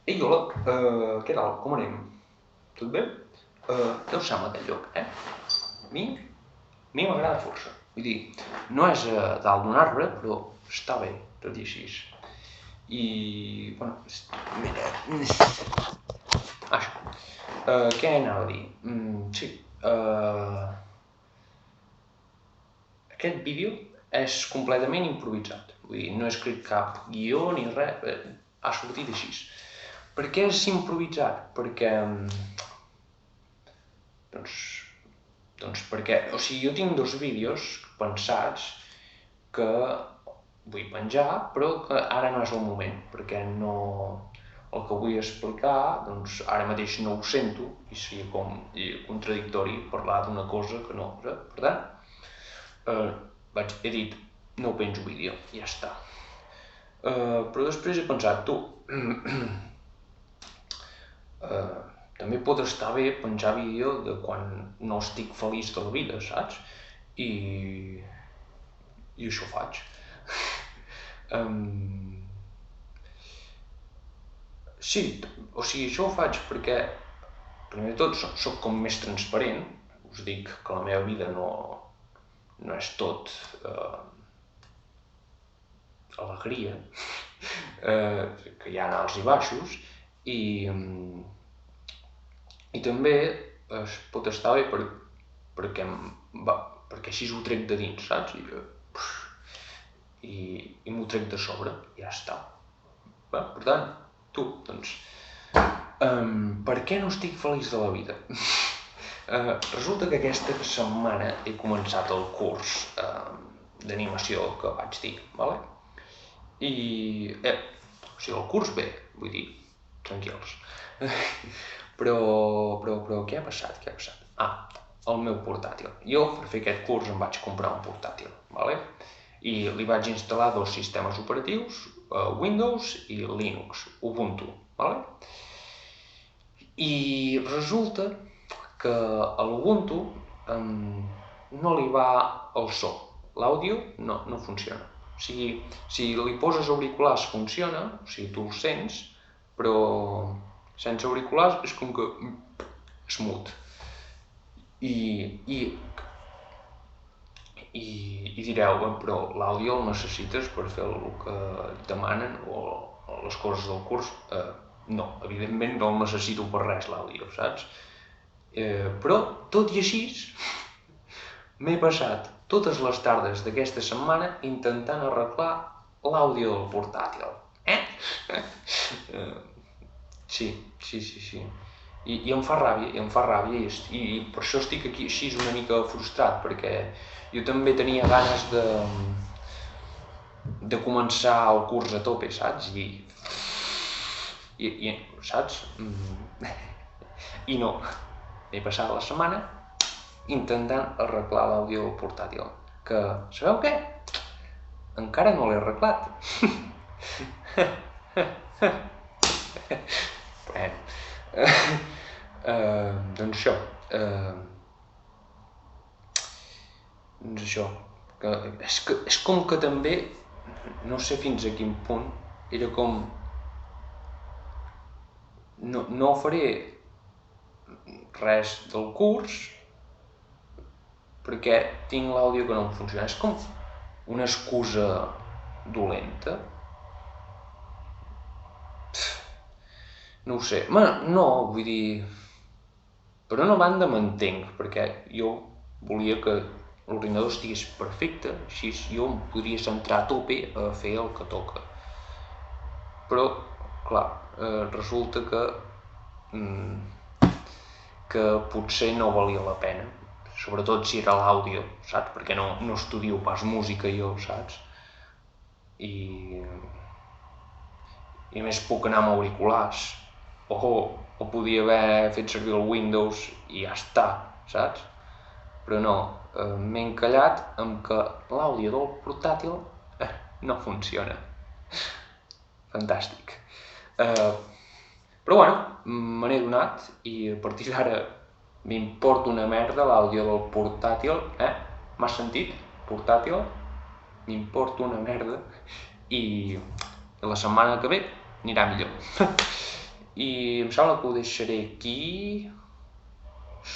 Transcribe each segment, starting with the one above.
Ei, hola, què tal? Com anem? Tot bé? Què us sembla aquest lloc, A mi m'agrada força. Vull dir, no és a dalt d'un arbre, però està bé, tot i així. I, bueno, mira... Això. Què anava a dir? Sí, aquest vídeo és completament improvisat. Vull dir, no he escrit cap guió ni res, ha sortit així. Per què és improvisat? Perquè... Doncs perquè, o sigui, jo tinc 2 vídeos pensats que vull penjar, però que ara no és el moment, perquè no... El que vull explicar, doncs ara mateix no ho sento i seria com contradictori parlar d'una cosa que no, saps? Per tant, he dit, no penjo vídeo, i ja està. Però després he pensat, tu, també pot estar bé penjar vídeo de quan no estic feliç de la vida, saps? I això faig. Sí, o sigui, això ho faig perquè, primer de tot, soc com més transparent. Us dic que la meva vida no és tot alegria, que hi ha alts i baixos, i també es pot estar bé perquè així ho trec de dins, saps? I m'ho trec de sobre, i ja està. Per tant, tu, doncs, per què no estic feliç de la vida? Resulta que aquesta setmana he començat el curs d'animació que vaig dir, vale? O sigui, el curs bé, vull dir, tranquils. Però què ha passat? El meu portàtil. Jo, per fer aquest curs, em vaig comprar un portàtil, vale? I li vaig instal·lar 2 sistemes operatius, Windows i Linux, Ubuntu, vale? I resulta que a l'Ubuntu no li va el so, l'àudio no funciona. O sigui, si li poses auriculars funciona, o sigui, tu el sents, però sense auriculars és com que és mut. I direu, però l'àudio el necessites per fer el que et demanen o les coses del curs? No, evidentment no el necessito per res l'àudio, saps? Però, tot i així, m'he passat totes les tardes d'aquesta setmana intentant arreglar l'àudio del portàtil. Sí. I em fa ràbia, i per això estic aquí així una mica frustrat, perquè jo també tenia ganes de començar el curs a tope, saps? Saps? I no. M'he passat la setmana intentant arreglar l'àudio del portàtil, que, sabeu què? Encara no l'he arreglat. Doncs això, és com que també, no sé fins a quin punt, era com, no faré res del curs perquè tinc l'àudio que no em funciona. És com una excusa dolenta. No ho sé. No, vull dir... Per una banda m'entenc, perquè jo volia que l'ordinador estigués perfecte, així jo em podria centrar a tope a fer el que toca. Però, clar, resulta que potser no valia la pena, sobretot si era l'àudio, saps? Perquè no estudio pas música jo, saps? I a més puc anar amb auriculars, o podia haver fet servir el Windows i ja està, saps? Però no, m'he encallat amb que l'àudio del portàtil no funciona. Fantàstic. Però bueno, me n'he donat i a partir d'ara m'importa una merda l'àudio del portàtil, M'has sentit? Portàtil? M'importa una merda i la setmana que ve anirà millor. i em sembla que ho deixaré aquí.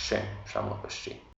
Sí, em sembla que sí.